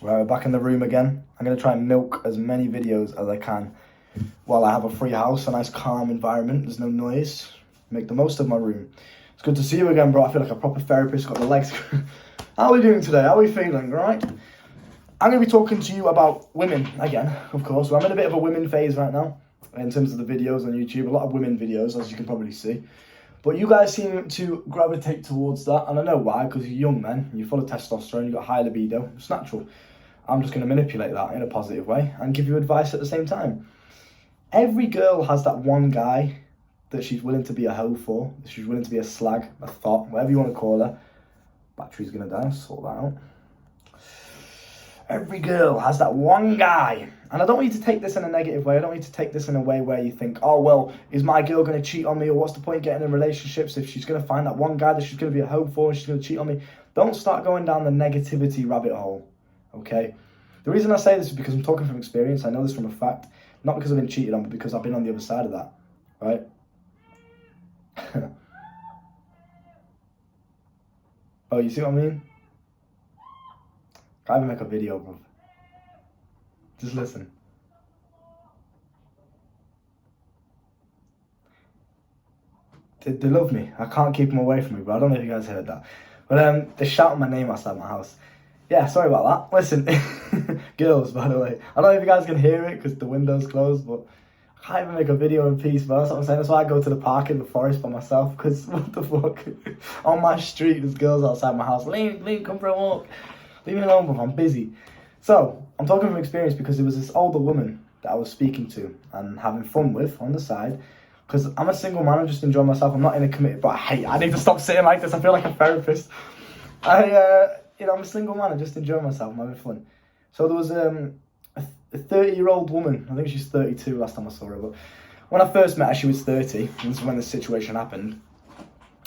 Right, we're back in the room again. I'm going to try and milk as many videos as I can while I have a free house, a nice calm environment. There's no noise. Make the most of my room. It's good to see you again, bro. I feel like a proper therapist. Got the legs. How are we doing today? How are we feeling, right? I'm going to be talking to you about women again, of course. So I'm in a bit of a women phase right now in terms of the videos on YouTube. A lot of women videos, as you can probably see. But you guys seem to gravitate towards that, and I know why, because you're young men, you're full of testosterone, you've got high libido, it's natural. I'm just going to manipulate that in a positive way and give you advice at the same time. Every girl has that one guy that she's willing to be a hoe for, that she's willing to be a slag, a thought, whatever you want to call her. Battery's going to die, sort that out. Every girl has that one guy. And I don't want you to take this in a negative way. I don't want you to take this in a way where you think, oh, well, is my girl going to cheat on me? Or what's the point of getting in relationships if she's going to find that one guy that she's going to be a hoe for and she's going to cheat on me? Don't start going down the negativity rabbit hole, okay? The reason I say this is because I'm talking from experience. I know this from a fact. Not because I've been cheated on, but because I've been on the other side of that, right? Oh, you see what I mean? Can't even make a video, bro. Just listen. They love me. I can't keep them away from me, but I don't know if you guys heard that. But they're shouting my name outside my house. Yeah, sorry about that. Listen, girls, by the way. I don't know if you guys can hear it because the window's closed, but I can't even make a video in peace, but that's what I'm saying. That's why I go to the park in the forest by myself, because what the fuck? On my street, there's girls outside my house. Lean, come for a walk. Leave me alone, bro. I'm busy. So, I'm talking from experience because there was this older woman that I was speaking to and having fun with on the side. Because I'm a single man, I'm just enjoying myself. I'm not in a committed, but I need to stop sitting like this. I feel like a therapist. I'm a single man, I'm just enjoying myself. I'm having fun. So there was a 30-year-old woman. I think she's 32 last time I saw her. But when I first met her, she was 30. And this is when the situation happened.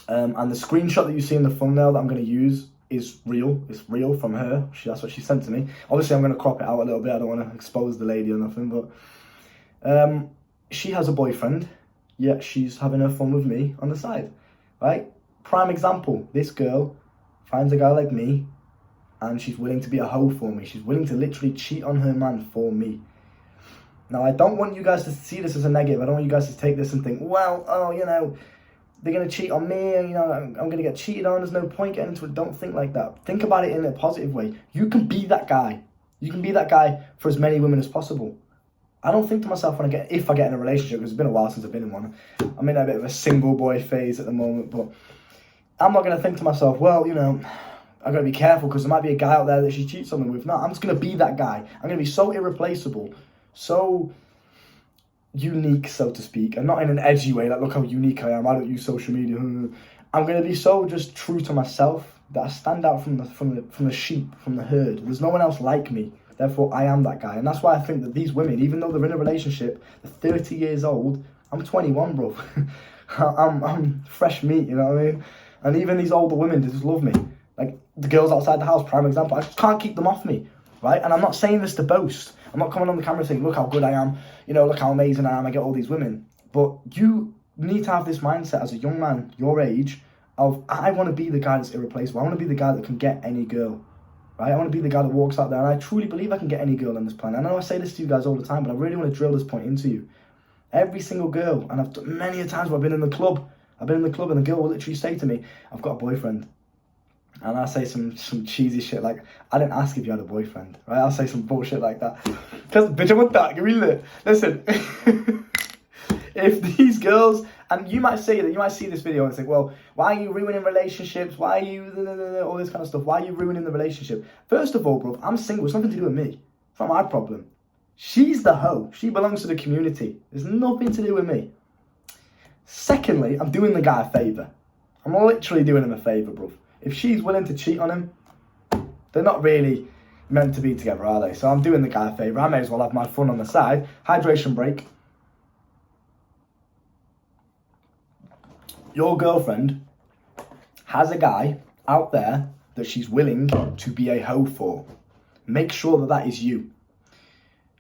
And the screenshot that you see in the thumbnail that I'm going to use is real. It's real from her. That's what she sent to me. Obviously, I'm going to crop it out a little bit. I don't want to expose the lady or nothing, but she has a boyfriend, yet she's having her fun with me on the side, right? Prime example, this girl finds a guy like me, and she's willing to be a hoe for me. She's willing to literally cheat on her man for me. Now, I don't want you guys to see this as a negative. I don't want you guys to take this and think, well, they're going to cheat on me, and, I'm going to get cheated on. There's no point getting into it. Don't think like that. Think about it in a positive way. You can be that guy. You can be that guy for as many women as possible. I don't think to myself if I get in a relationship, because it's been a while since I've been in one. I'm in a bit of a single boy phase at the moment, but I'm not going to think to myself, well, I've got to be careful because there might be a guy out there that she cheats on me with. No, I'm just going to be that guy. I'm going to be so irreplaceable, so unique, so to speak, and not in an edgy way, like, look how unique I am, I don't use social media. I'm going to be so just true to myself that I stand out from the sheep, from the herd. There's no one else like me, therefore I am that guy. And that's why I think that these women, even though they're in a relationship, they're 30 years old, I'm 21, bro. I'm fresh meat, you know what I mean? And even these older women, they just love me. Like the girls outside the house, prime example, I just can't keep them off me, right? And I'm not saying this to boast. I'm not coming on the camera saying, look how good I am, look how amazing I am, I get all these women. But you need to have this mindset as a young man, your age, of I want to be the guy that's irreplaceable. I want to be the guy that can get any girl, right? I want to be the guy that walks out there, and I truly believe I can get any girl on this planet. I know I say this to you guys all the time, but I really want to drill this point into you. Every single girl, and I've done many a times where I've been in the club, and the girl will literally say to me, I've got a boyfriend. And I say some cheesy shit like, I didn't ask if you had a boyfriend, right? I'll say some bullshit like that. Because, bitch, I want that. Give me lit. Listen, if these girls, and you might say that, you might see this video and think, well, why are you ruining relationships? Why are you, all this kind of stuff? Why are you ruining the relationship? First of all, bro, I'm single. It's nothing to do with me. It's not my problem. She's the hoe. She belongs to the community. There's nothing to do with me. Secondly, I'm doing the guy a favour. I'm literally doing him a favour, bro. If she's willing to cheat on him, they're not really meant to be together, are they? So I'm doing the guy a favour. I may as well have my fun on the side. Hydration break. Your girlfriend has a guy out there that she's willing to be a hoe for. Make sure that is you.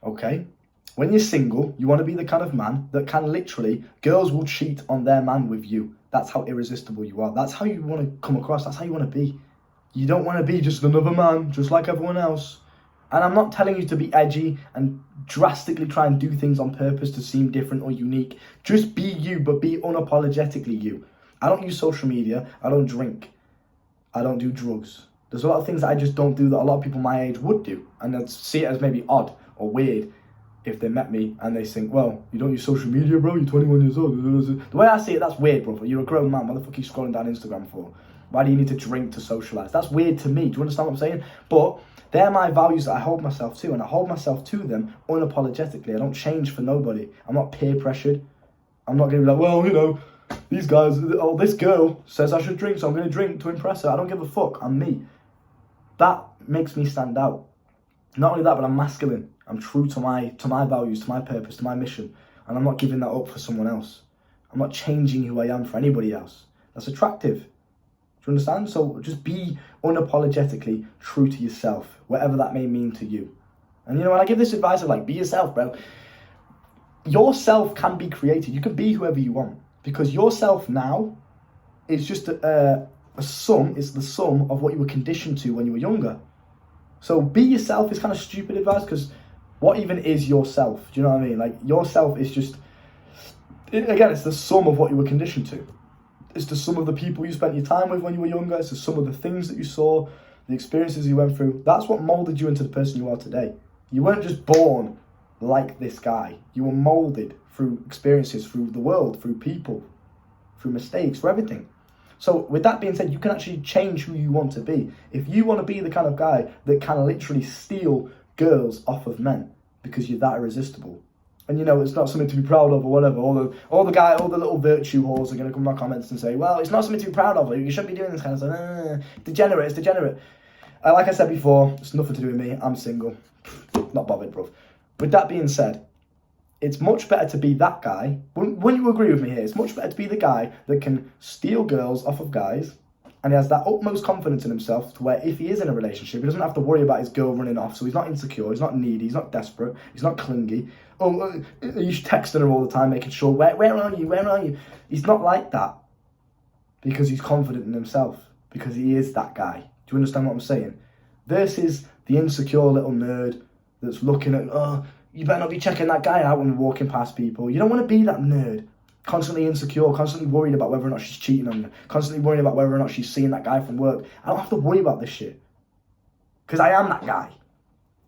Okay? When you're single, you want to be the kind of man that can literally, girls will cheat on their man with you. That's how irresistible you are. That's how you want to come across. That's how you want to be. You don't want to be just another man, just like everyone else. And I'm not telling you to be edgy and drastically try and do things on purpose to seem different or unique. Just be you, but be unapologetically you. I don't use social media. I don't drink. I don't do drugs. There's a lot of things that I just don't do that a lot of people my age would do. And they'd see it as maybe odd or weird if they met me and they think, well, you don't use social media, bro, you're 21 years old. The way I see it, that's weird, bro. You're a grown man. What the fuck are you scrolling down Instagram for? Why do you need to drink to socialise? That's weird to me. Do you understand what I'm saying? But they're my values that I hold myself to, and I hold myself to them unapologetically. I don't change for nobody. I'm not peer pressured. I'm not going to be like, well, you know, these guys, oh, this girl says I should drink, so I'm going to drink to impress her. I don't give a fuck. I'm me. That makes me stand out. Not only that, but I'm masculine. I'm true to my values, to my purpose, to my mission. And I'm not giving that up for someone else. I'm not changing who I am for anybody else. That's attractive. Do you understand? So just be unapologetically true to yourself, whatever that may mean to you. And you know, when I give this advice of like, be yourself, bro. Yourself can be created. You can be whoever you want. Because yourself now is just a sum. It's the sum of what you were conditioned to when you were younger. So be yourself is kind of stupid advice, because what even is yourself? Do you know what I mean? Like, yourself is just, again, it's the sum of what you were conditioned to. It's the sum of the people you spent your time with when you were younger. It's the sum of the things that you saw, the experiences you went through. That's what molded you into the person you are today. You weren't just born like this guy. You were molded through experiences, through the world, through people, through mistakes, through everything. So with that being said, you can actually change who you want to be. If you want to be the kind of guy that can literally steal girls off of men because you're that irresistible, and you know it's not something to be proud of or whatever, all the little virtue whores are going to come in my comments and say, well, it's not something to be proud of, you shouldn't be doing this kind of stuff, degenerate, it's degenerate. Like I said before, it's nothing to do with me, I'm single, not bothered, bruv. With that being said, it's much better to be that guy. Wouldn't you agree with me here? It's much better to be the guy that can steal girls off of guys, and he has that utmost confidence in himself to where if he is in a relationship, he doesn't have to worry about his girl running off, so he's not insecure, he's not needy, he's not desperate, he's not clingy. Oh, he's texting her all the time, making sure, where are you? He's not like that, because he's confident in himself, because he is that guy. Do you understand what I'm saying? Versus the insecure little nerd that's looking at, oh, you better not be checking that guy out when we're walking past people. You don't want to be that nerd. Constantly insecure, constantly worried about whether or not she's cheating on you. Constantly worried about whether or not she's seeing that guy from work. I don't have to worry about this shit. Because I am that guy. Do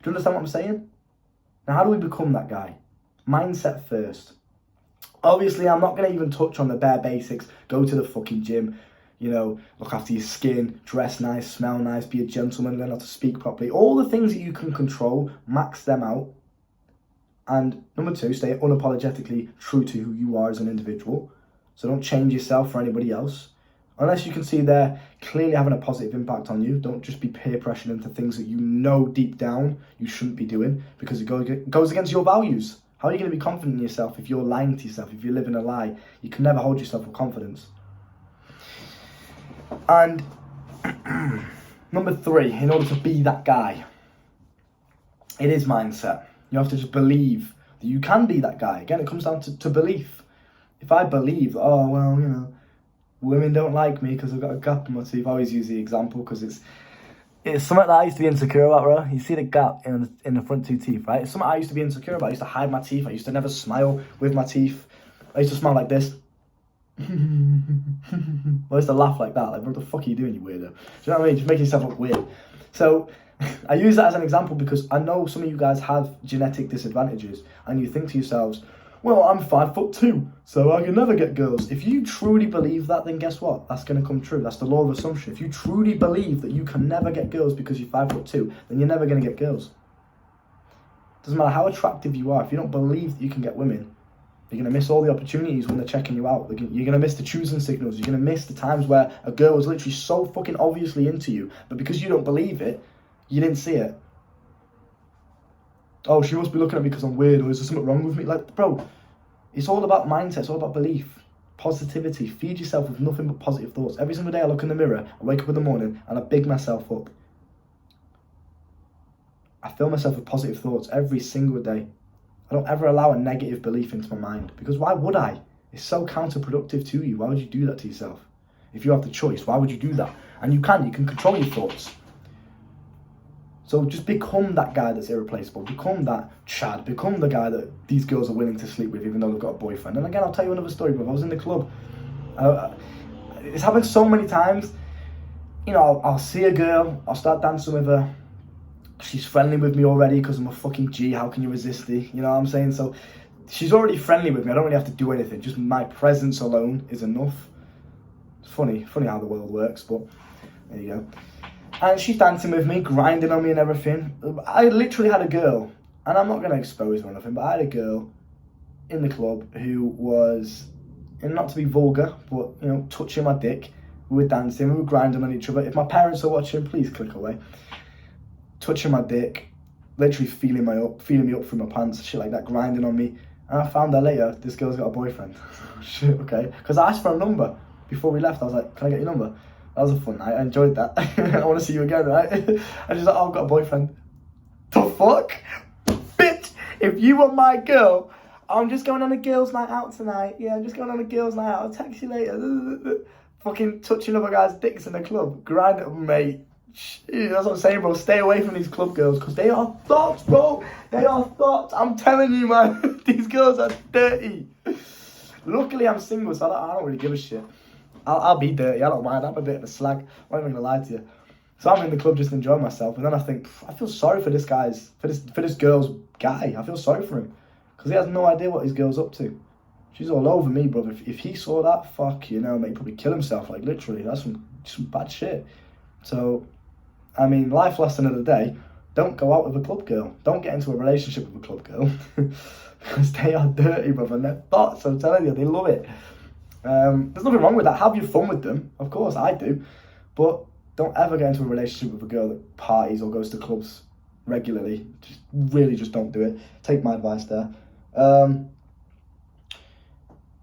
you understand what I'm saying? Now, how do we become that guy? Mindset first. Obviously, I'm not going to even touch on the bare basics. Go to the fucking gym. You know, look after your skin, dress nice, smell nice, be a gentleman, learn how to speak properly. All the things that you can control, max them out. And number two, stay unapologetically true to who you are as an individual. So don't change yourself for anybody else. Unless you can see they're clearly having a positive impact on you. Don't just be peer pressured into things that you know deep down you shouldn't be doing, because it goes against your values. How are you going to be confident in yourself if you're lying to yourself, if you're living a lie? You can never hold yourself with confidence. And number three, in order to be that guy, it is mindset. You have to just believe that you can be that guy. Again, it comes down to belief. If I believe, oh, well, you know, women don't like me because I've got a gap in my teeth. I always use the example because it's something that I used to be insecure about, bro. You see the gap in the front two teeth, right? It's something I used to be insecure about. I used to hide my teeth. I used to never smile with my teeth. I used to smile like this. I used to laugh like that. Like, what the fuck are you doing, you weirdo? Do you know what I mean? Just making yourself look weird. So I use that as an example because I know some of you guys have genetic disadvantages, and you think to yourselves, well, I'm 5'2", so I can never get girls. If you truly believe that, then guess what? That's going to come true. That's the law of assumption. If you truly believe that you can never get girls because you're 5'2", then you're never going to get girls. Doesn't matter how attractive you are. If you don't believe that you can get women, you're going to miss all the opportunities when they're checking you out. You're going to miss the choosing signals. You're going to miss the times where a girl was literally so fucking obviously into you, but because you don't believe it, you didn't see it. Oh, she must be looking at me because I'm weird, or is there something wrong with me? Like, bro, it's all about mindset. It's all about belief, positivity. Feed yourself with nothing but positive thoughts. Every single day I look in the mirror, I wake up in the morning, and I big myself up. I fill myself with positive thoughts every single day. I don't ever allow a negative belief into my mind, because why would I? It's so counterproductive to you. Why would you do that to yourself? If you have the choice, why would you do that? And you can control your thoughts. So just become that guy that's irreplaceable. Become that Chad. Become the guy that these girls are willing to sleep with, even though they've got a boyfriend. And again, I'll tell you another story, bro. I was in the club. It's happened so many times. You know, I'll see a girl. I'll start dancing with her. She's friendly with me already because I'm a fucking G. How can you resist me? You know what I'm saying? So she's already friendly with me. I don't really have to do anything. Just my presence alone is enough. It's funny how the world works, but there you go. And she's dancing with me, grinding on me and everything. I literally had a girl, and I'm not going to expose her or nothing, but I had a girl in the club who was, and not to be vulgar, but, you know, touching my dick. We were dancing, we were grinding on each other. If my parents are watching, please click away. Touching my dick, literally feeling me up through my pants, shit like that, grinding on me. And I found out later, this girl's got a boyfriend. Shit, okay. Because I asked for a number before we left. I was like, can I get your number? That was a fun night. I enjoyed that. I want to see you again, right? And she's like, oh, I've got a boyfriend. The fuck? Bitch, if you were my girl, I'm just going on a girls' night out tonight. Yeah, I'm just going on a girls' night out. I'll text you later. Fucking touching other guys' dicks in the club. Grind it, mate. That's what I'm saying, bro. Stay away from these club girls because they are thoughts, bro. They are thoughts. I'm telling you, man. These girls are dirty. Luckily, I'm single, so I don't really give a shit. I'll be dirty. I don't mind. I'm a bit of a slag. I'm not even gonna lie to you. So I'm in the club just enjoying myself, and then I think I feel sorry for this girl's guy. I feel sorry for him because he has no idea what his girl's up to. She's all over me, brother. If he saw that, fuck, you know, mate, he'd probably kill himself. Like literally, that's some bad shit. So, I mean, life lesson of the day: don't go out with a club girl. Don't get into a relationship with a club girl because they are dirty, brother. And they're thoughts. I'm telling you, they love it. There's nothing wrong with that. Have your fun with them, of course, I do, but don't ever get into a relationship with a girl that parties or goes to clubs regularly. Just don't do it. Take my advice there.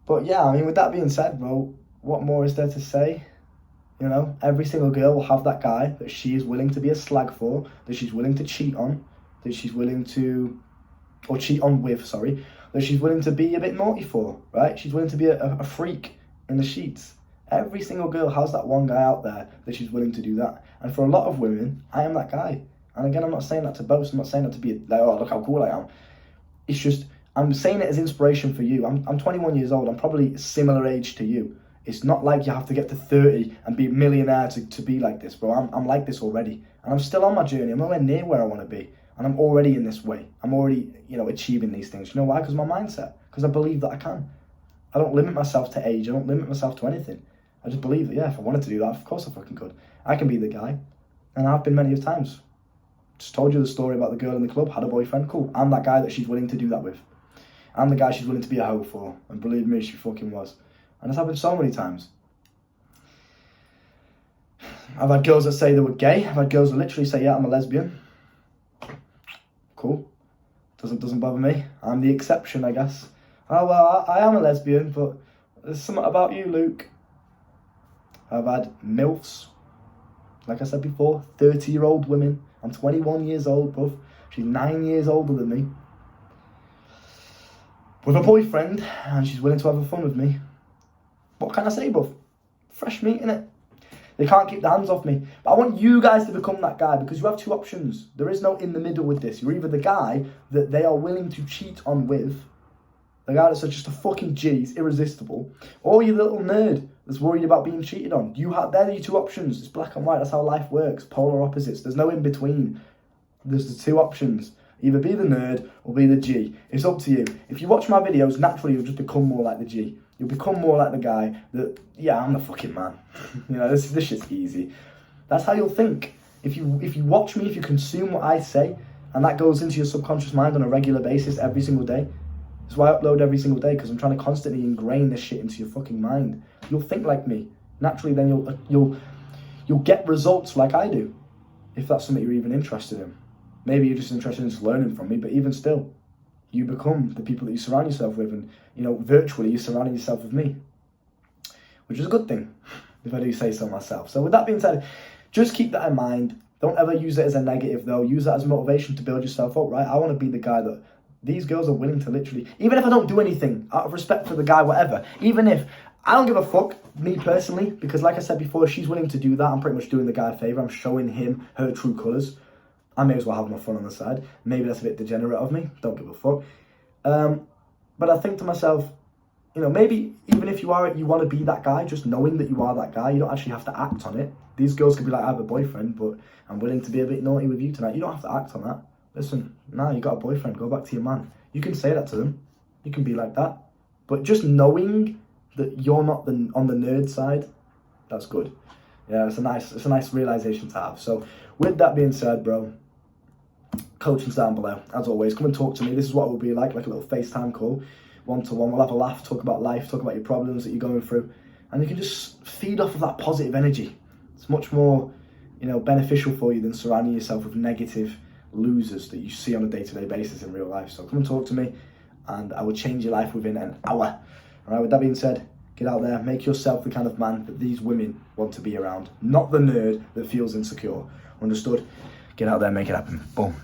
But yeah, I mean, with that being said, bro, what more is there to say? You know, every single girl will have that guy that she is willing to be a slag for, that she's willing to cheat on, that she's willing to, or cheat on with, sorry, that she's willing to be a bit naughty for, right? She's willing to be a freak in the sheets. Every single girl has that one guy out there that she's willing to do that. And for a lot of women, I am that guy. And again, I'm not saying that to boast. I'm not saying that to be like, oh, look how cool I am. It's just, I'm saying it as inspiration for you. I'm 21 years old. I'm probably a similar age to you. It's not like you have to get to 30 and be a millionaire to be like this, bro. I'm like this already. And I'm still on my journey. I'm nowhere near where I want to be. And I'm already in this way. I'm already, you know, achieving these things. You know why? Because my mindset. Because I believe that I can. I don't limit myself to age. I don't limit myself to anything. I just believe that, yeah, if I wanted to do that, of course I fucking could. I can be the guy. And I've been many of times. Just told you the story about the girl in the club, had a boyfriend, cool. I'm that guy that she's willing to do that with. I'm the guy she's willing to be a hoe for. And believe me, she fucking was. And it's happened so many times. I've had girls that say they were gay. I've had girls that literally say, yeah, I'm a lesbian. Cool. Doesn't bother me. I'm the exception, I guess. Oh, well, I am a lesbian, but there's something about you, Luke. I've had MILFs. Like I said before, 30-year-old women. I'm 21 years old, bruv. She's 9 years older than me. With a boyfriend, and she's willing to have fun with me. What can I say, bruv? Fresh meat, innit? They can't keep their hands off me. But I want you guys to become that guy because you have two options. There is no in the middle with this. You're either the guy that they are willing to cheat on with, the guy that's just a fucking G, he's irresistible, or you're the little nerd that's worried about being cheated on. They're your two options. It's black and white. That's how life works. Polar opposites. There's no in between. There's the two options. Either be the nerd or be the G. It's up to you. If you watch my videos, naturally you'll just become more like the G. You'll become more like the guy that, yeah, I'm the fucking man. You know, this shit's easy. That's how you'll think. If you watch me, if you consume what I say, and that goes into your subconscious mind on a regular basis every single day. That's why I upload every single day, because I'm trying to constantly ingrain this shit into your fucking mind. You'll think like me. Naturally, then you'll get results like I do, if that's something you're even interested in. Maybe you're just interested in just learning from me, but even still, you become the people that you surround yourself with, and, you know, virtually you're surrounding yourself with me, which is a good thing, if I do say so myself. So with that being said, just keep that in mind. Don't ever use it as a negative, though. Use that as motivation to build yourself up, right? I want to be the guy that these girls are willing to literally, even if I don't do anything, out of respect for the guy, whatever, even if, I don't give a fuck, me personally, because like I said before, if she's willing to do that, I'm pretty much doing the guy a favour. I'm showing him her true colours. I may as well have my fun on the side. Maybe that's a bit degenerate of me. Don't give a fuck. But I think to myself, you know, maybe even if you want to be that guy, just knowing that you are that guy, you don't actually have to act on it. These girls could be like, I have a boyfriend, but I'm willing to be a bit naughty with you tonight. You don't have to act on that. Listen, nah, you got a boyfriend. Go back to your man. You can say that to them. You can be like that. But just knowing that you're not on the nerd side, that's good. Yeah, it's a nice realization to have. So with that being said, bro, coaching's down below. As always, come and talk to me. This is what it will be like a little FaceTime call, one-to-one. We'll have a laugh, talk about life, talk about your problems that you're going through, and you can just feed off of that positive energy. It's much more, you know, beneficial for you than surrounding yourself with negative losers that you see on a day-to-day basis in real life. So come and talk to me, and I will change your life within an hour. All right, with that being said, get out there, make yourself the kind of man that these women want to be around, not the nerd that feels insecure. Understood? Get out there, make it happen. Boom.